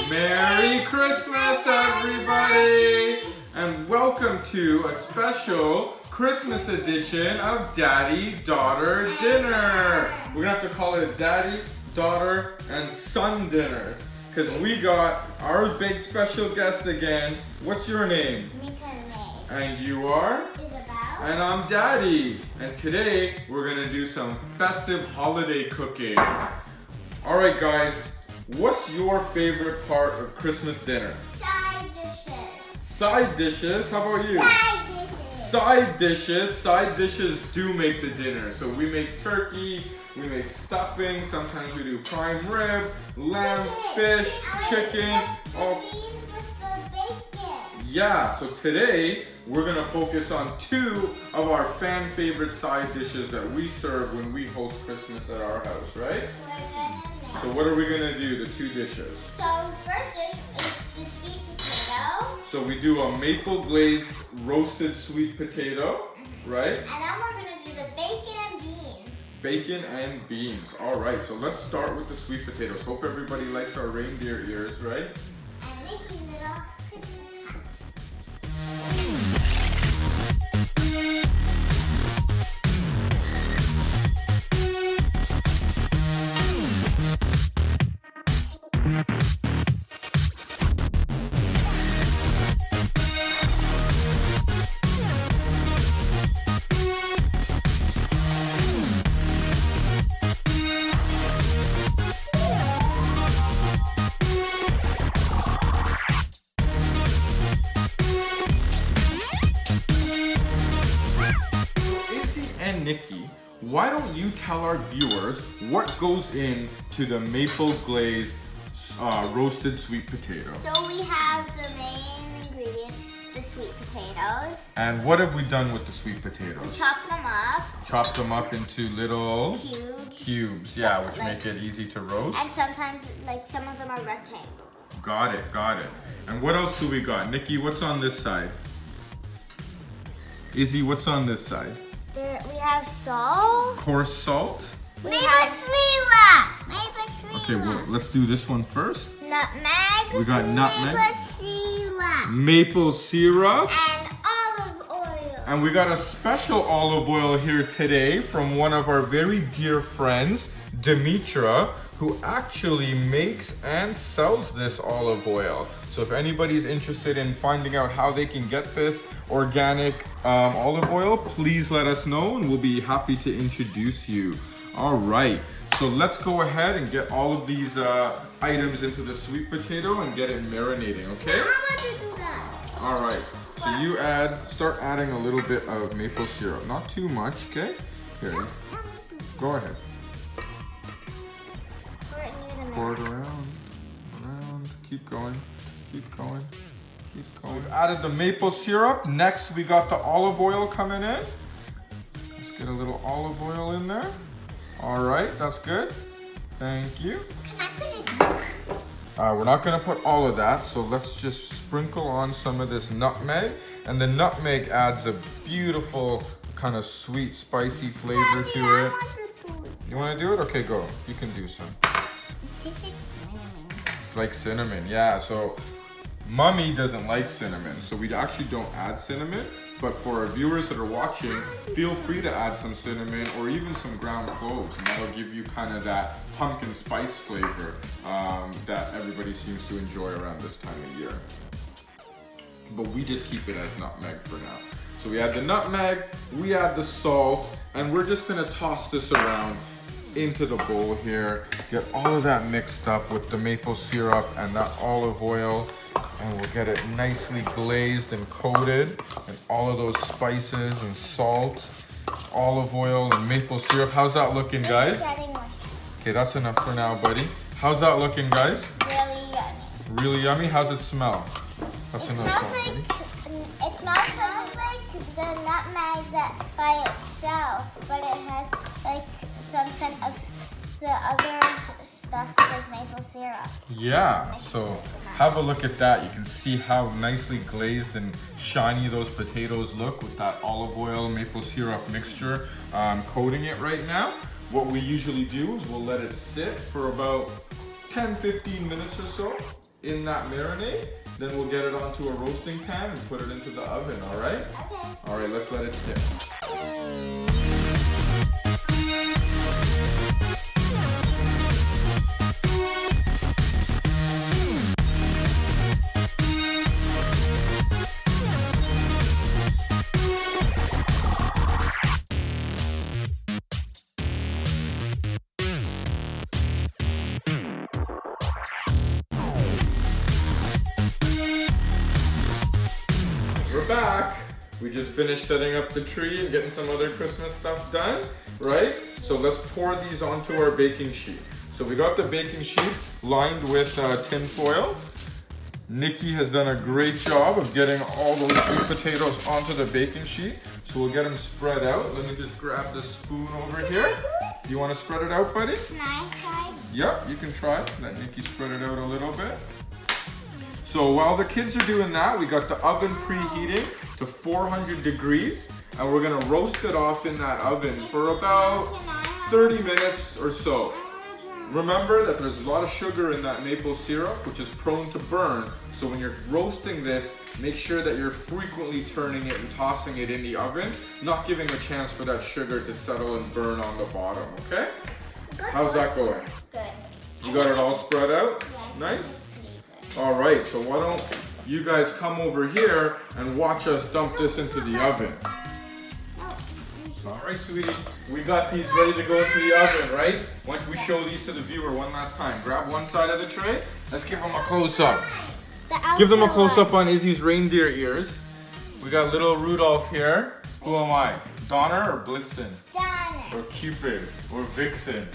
Merry Christmas, everybody! And welcome to a special Christmas edition of Daddy-Daughter Dinner. We're gonna have to call it Daddy, Daughter, and Son Dinners because we got our big special guest again. What's your name? And you are? Isabelle. And I'm Daddy. And today we're gonna do some festive holiday cooking. All right, guys. What's your favorite part of Christmas dinner? Side dishes. Side dishes? How about you? Side dishes. Side dishes. Side dishes do make the dinner. So we make turkey, we make stuffing, sometimes we do prime rib, lamb, fish, chicken. Oh. Beans with the bacon. Yeah, so today we're gonna focus on two of our fan favorite side dishes that we serve when we host Christmas at our house, right? So what are we gonna do, the two dishes? So first dish is the sweet potato. So we do a maple glazed roasted sweet potato, right? And then we're gonna do the bacon and beans. Bacon and beans. All right, so let's start with the sweet potatoes. Hope everybody likes our reindeer ears, right? And making little Christmas hats. And Nikki, why don't you tell our viewers what goes into the maple glazed roasted sweet potato? So we have the main ingredients, the sweet potatoes. And what have we done with the sweet potatoes? Chop them up. Chop them up into little Cubes. cubes, yeah, which make it easy to roast. And sometimes, some of them are rectangles. Got it, got it. And what else do we got? Nikki, what's on this side? Izzy, what's on this side? We have salt. Coarse salt. Maple syrup. Maple syrup. Okay, well, let's do this one first. Nutmeg. We got nutmeg. Maple syrup. Maple syrup. And olive oil. And we got a special olive oil here today from one of our very dear friends, Demetra, who actually makes and sells this olive oil. So if anybody's interested in finding out how they can get this organic olive oil, please let us know and we'll be happy to introduce you. All right, so let's go ahead and get all of these items into the sweet potato and get it marinating, okay? How about you do that? All right, so you start adding a little bit of maple syrup. Not too much, okay? Here, go ahead. Pour it around, keep going, keep going, keep going. We've added the maple syrup. Next, we got the olive oil coming in. Let's get a little olive oil in there. All right, that's good. Thank you. Can I put it? We're not gonna put all of that, so let's just sprinkle on some of this nutmeg. And the nutmeg adds a beautiful kind of sweet, spicy flavor to it. You wanna do it? Okay, go. You can do some. It's like cinnamon, yeah. So Mommy doesn't like cinnamon, so we actually don't add cinnamon. But for our viewers that are watching, feel free to add some cinnamon or even some ground cloves, and that'll give you kind of that pumpkin spice flavor that everybody seems to enjoy around this time of year. But we just keep it as nutmeg for now. So we add the nutmeg, we add the salt, and we're just gonna toss this around into the bowl here. Get all of that mixed up with the maple syrup and that olive oil, and we'll get it nicely glazed and coated, and all of those spices and salt, olive oil and maple syrup. How's that looking, guys? Okay, that's enough for now, buddy. How's that looking, guys? Really yummy. Really yummy? How's it smell? That's enough salt, buddy. It smells like the nutmeg that by itself, but it has some scent of the other stuff like maple syrup. Yeah, so have a look at that. You can see how nicely glazed and shiny those potatoes look with that olive oil maple syrup mixture coating it right now. What we usually do is we'll let it sit for about 10-15 minutes or so in that marinade. Then we'll get it onto a roasting pan and put it into the oven, all right? Okay. All right, let's let it sit. We're back. We just finished setting up the tree and getting some other Christmas stuff done, right? So let's pour these onto our baking sheet. So we got the baking sheet lined with tin foil. Nikki has done a great job of getting all those sweet potatoes onto the baking sheet. So we'll get them spread out. Let me just grab the spoon over here. You want to spread it out, buddy? Can I try? Yep, you can try. Let Nikki spread it out a little bit. So while the kids are doing that, we got the oven preheating to 400 degrees, and we're gonna roast it off in that oven for about 30 minutes or so. Remember that there's a lot of sugar in that maple syrup, which is prone to burn. So when you're roasting this, make sure that you're frequently turning it and tossing it in the oven, not giving a chance for that sugar to settle and burn on the bottom, okay? How's that going? Good. You got it all spread out? Yeah. Nice? All right, so why don't you guys come over here and watch us dump this into the oven. All right, sweetie, we got these ready to go into the oven, right? Why don't we show these to the viewer one last time? Grab one side of the tray. Let's give them a close-up. Give them a close-up on Izzy's reindeer ears. We got little Rudolph here. Who am I? Donner or Blitzen? Donner. Or Cupid? Or Vixen?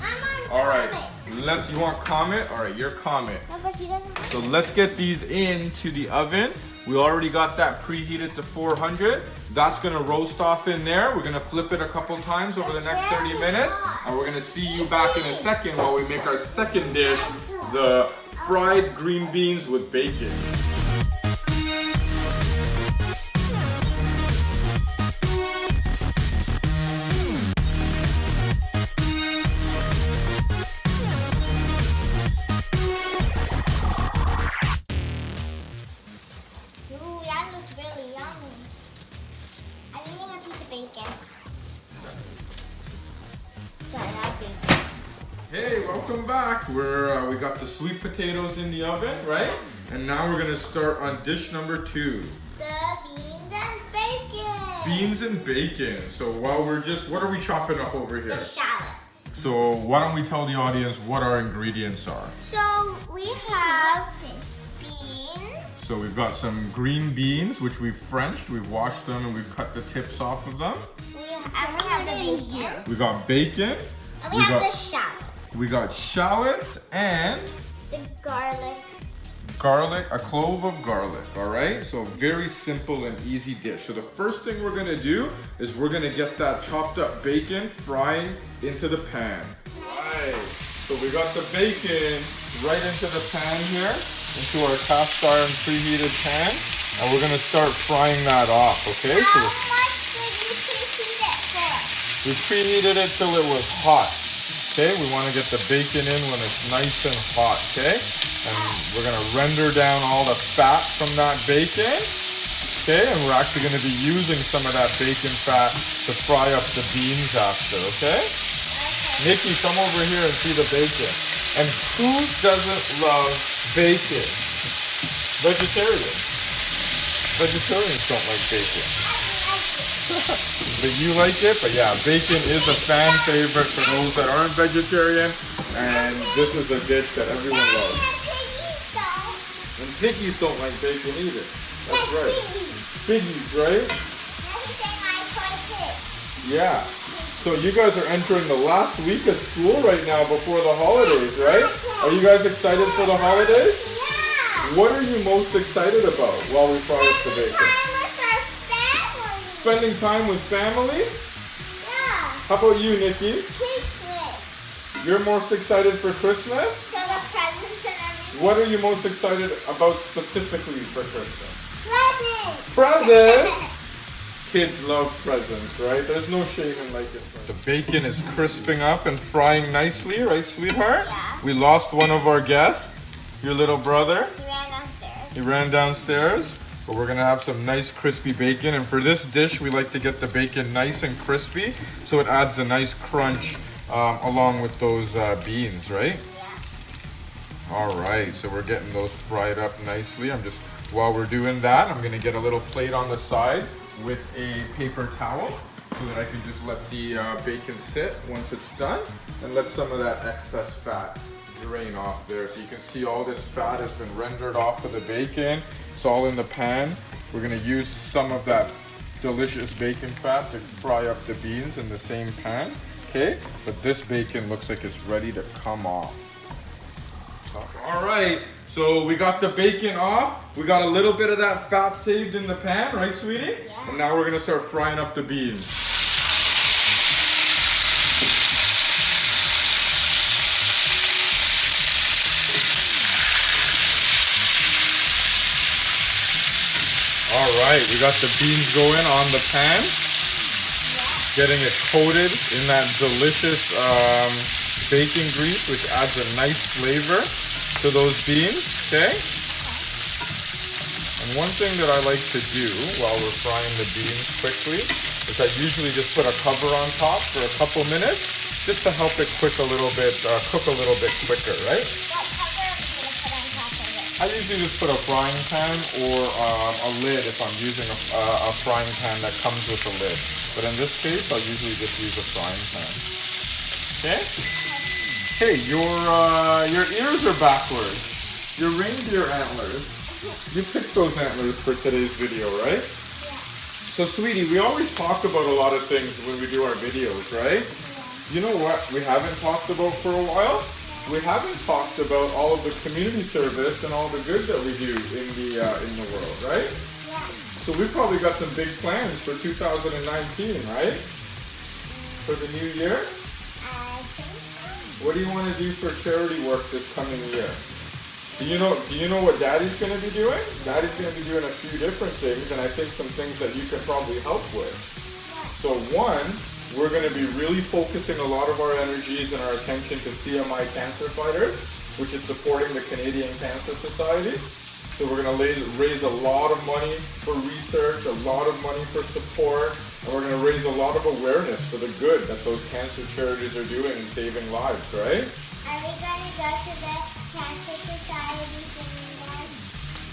I'm on All right, Comet. you want Comet? All right, you're Comet. No, but he doesn't. So let's get these into the oven. We already got that preheated to 400. That's gonna roast off in there. We're gonna flip it a couple times over the next 30 minutes. And we're gonna see you back in a second while we make our second dish, the fried green beans with bacon. Ooh, that looks really yummy. I'm eating a piece of bacon. Sorry, that's bacon. Hey, welcome back. We got the sweet potatoes in the oven, right? And now we're gonna start on dish number 2. The beans and bacon. Beans and bacon. So while what are we chopping up over here? The shallots. So why don't we tell the audience what our ingredients are? So we have beans. So we've got some green beans, which we've Frenched. We've washed them and we've cut the tips off of them. We have the bacon. We got bacon. And we have the shallots. We got shallots and The garlic. garlic, a clove of garlic, all right? So very simple and easy dish. So the first thing we're gonna do is we're gonna get that chopped up bacon frying into the pan. Right, so we got the bacon right into the pan here, into our cast iron preheated pan, and we're gonna start frying that off, okay? How So much did you preheat it for? we preheated it till it was hot. Okay, we want to get the bacon in when it's nice and hot, okay? And we're going to render down all the fat from that bacon, okay? And we're actually going to be using some of that bacon fat to fry up the beans after, okay? Nikki, come over here and see the bacon. And who doesn't love bacon? Vegetarians. Vegetarians don't like bacon. But you like it? But yeah, bacon is a fan favorite for those that aren't vegetarian. And this is a dish that everyone loves. And piggies don't like bacon either. That's right. Piggies, right? Yeah. So you guys are entering the last week of school right now before the holidays, right? Are you guys excited for the holidays? Yeah. What are you most excited about while we fry up the bacon? Spending time with family? Yeah. How about you, Nikki? Christmas. You're most excited for Christmas? So the presents and everything. What are you most excited about specifically for Christmas? Presents. Presents! Kids love presents, right? There's no shame in liking presents. The bacon is crisping up and frying nicely, right, sweetheart? Yeah. We lost one of our guests. your little brother? He ran downstairs. He ran downstairs. But we're gonna have some nice crispy bacon. And for this dish, we like to get the bacon nice and crispy, so it adds a nice crunch along with those beans, right? Yeah. All right, so we're getting those fried up nicely. While we're doing that, I'm gonna get a little plate on the side with a paper towel so that I can just let the bacon sit once it's done and let some of that excess fat drain off there. So you can see all this fat has been rendered off of the bacon. It's all in the pan. We're gonna use some of that delicious bacon fat to fry up the beans in the same pan, okay? But this bacon looks like it's ready to come off. All right, so we got the bacon off. We got a little bit of that fat saved in the pan, right, sweetie? Yeah. And now we're gonna start frying up the beans. All right, we got the beans going on the pan, getting it coated in that delicious bacon grease, which adds a nice flavor to those beans, okay? And one thing that I like to do while we're frying the beans quickly is I usually just put a cover on top for a couple minutes, just to help it cook a little bit quicker, right? What cover are you going to put on top of it? I usually just put a frying pan or a lid if I'm using a frying pan that comes with a lid. But in this case, I'll usually just use a frying pan. Okay? Hey, your ears are backwards. Your reindeer antlers. You picked those antlers for today's video, right? Yeah. So, sweetie, we always talk about a lot of things when we do our videos, right? You know what we haven't talked about for a while? We haven't talked about all of the community service and all the good that we do in the world, right? Yeah. So we've probably got some big plans for 2019, right? For the new year? I think so. What do you want to do for charity work this coming year? Do you know what Daddy's going to be doing? Daddy's going to be doing a few different things, and I think some things that you can probably help with. So one, we're going to be really focusing a lot of our energies and our attention to CMI Cancer Fighters, which is supporting the Canadian Cancer Society. So we're going to raise a lot of money for research, a lot of money for support, and we're going to raise a lot of awareness for the good that those cancer charities are doing in saving lives, right? Are we going to go to the Cancer Society thing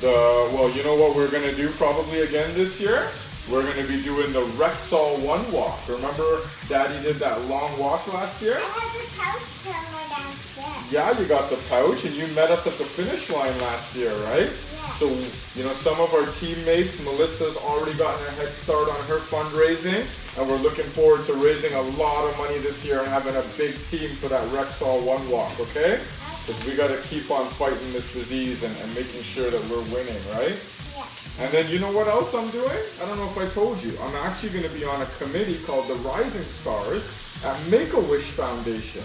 again? Well, you know what we're going to do probably again this year? We're going to be doing the Rexall 1 walk. Remember Daddy did that long walk last year? I have the pouch somewhere downstairs. Yeah, you got the pouch and you met us at the finish line last year, right? Yeah. So, you know, some of our teammates, Melissa's already gotten a head start on her fundraising, and we're looking forward to raising a lot of money this year and having a big team for that Rexall 1 walk, okay? Because we got to keep on fighting this disease and making sure that we're winning, right? Yeah. And then you know what else I'm doing? I don't know if I told you. I'm actually going to be on a committee called the Rising Stars at Make-A-Wish Foundation.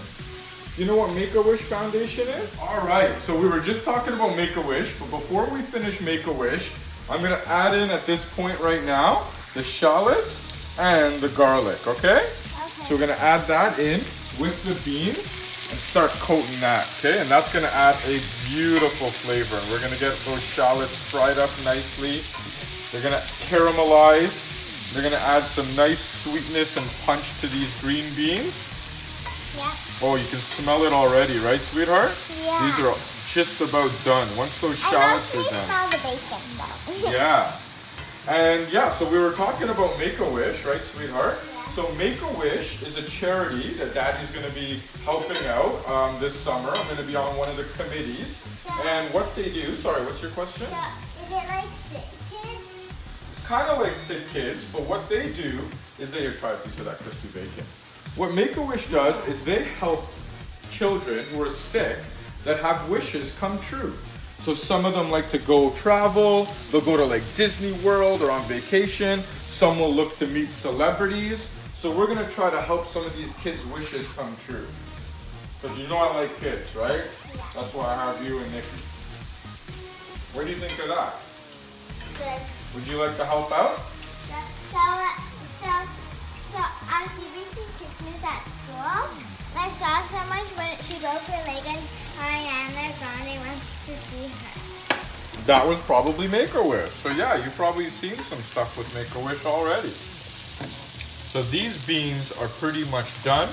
You know what Make-A-Wish Foundation is? All right, so we were just talking about Make-A-Wish, but before we finish Make-A-Wish, I'm going to add in at this point right now the shallots and the garlic, okay? So we're going to add that in with the beans and start coating that, okay? And that's going to add a beautiful flavor. And we're going to get those shallots fried up nicely. They're going to caramelize. They're going to add some nice sweetness and punch to these green beans. Yeah. Oh, you can smell it already, right, sweetheart? Yeah. These are just about done. Once those shallots are done. I smell the bacon though. Yeah. And yeah, so we were talking about Make-A-Wish, right, sweetheart? Yeah. So Make-A-Wish is a charity that Daddy's going to be helping out this summer. I'm going to be on one of the committees. And what they do, sorry, what's your question? So, is it like sick kids? It's kind of like sick kids, but what they do is they try a piece of that crispy bacon. What Make-A-Wish does is they help children who are sick that have wishes come true. So some of them like to go travel, they'll go to like Disney World or on vacation. Some will look to meet celebrities. So we're gonna try to help some of these kids' wishes come true. Because you know I like kids, right? That's why I have you and Nikki. What do you think of that? Good. Would you like to help out? So Auntie Reese took me to school. I saw someone when she broke her leg and Ariana Grande wants to see her. That was probably Make-A-Wish. So yeah, you've probably seen some stuff with Make-A-Wish already. So these beans are pretty much done.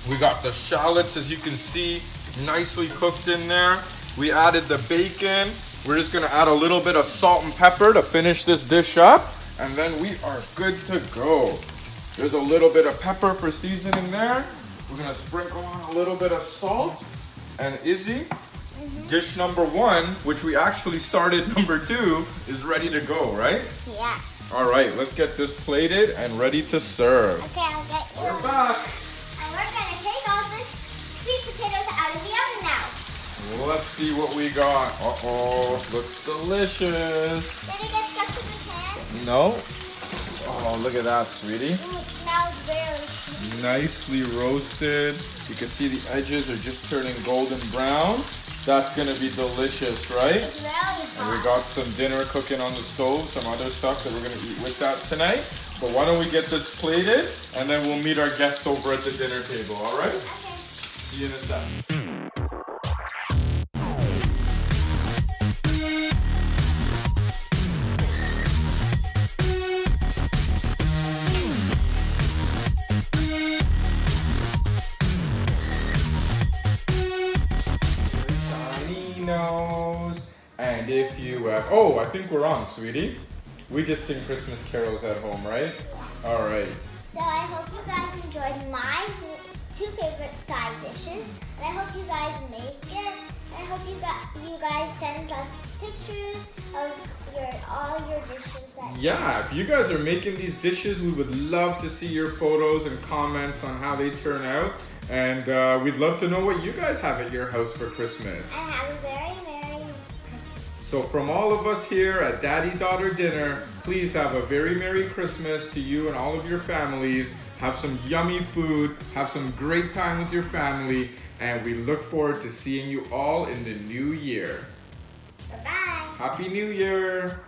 We got the shallots, as you can see, nicely cooked in there. We added the bacon. We're just gonna add a little bit of salt and pepper to finish this dish up. And then we are good to go. There's a little bit of pepper for seasoning there. We're gonna sprinkle on a little bit of salt. And Izzy, dish number 1, which we actually started number 2, is ready to go, right? Yeah. All right, let's get this plated and ready to serve. Okay, I'll get you. We're back. And we're gonna take all the sweet potatoes out of the oven now. Let's see what we got. Uh-oh, looks delicious. Did it get stuck to the pan? No. Oh, look at that, sweetie. Ooh, it smells very sweet. Nicely roasted. You can see the edges are just turning golden brown. That's gonna be delicious, right? It's really And we hot. got some dinner cooking on the stove, some other stuff that we're gonna eat with that tonight. But why don't we get this plated, and then we'll meet our guests over at the dinner table, all right? Okay. See you in a sec. Nose. And if you oh, I think we're on, sweetie. We just sing Christmas carols at home, right? All right. So I hope you guys enjoyed my 2 favorite side dishes. And I hope you guys make it. And I hope you guys send us pictures of all your dishes. Yeah, if you guys are making these dishes, we would love to see your photos and comments on how they turn out. And we'd love to know what you guys have at your house for Christmas. And have a very Merry Christmas. So from all of us here at Daddy-Daughter Dinner, please have a very Merry Christmas to you and all of your families. Have some yummy food, have some great time with your family, and we look forward to seeing you all in the new year. Bye-bye. Happy New Year!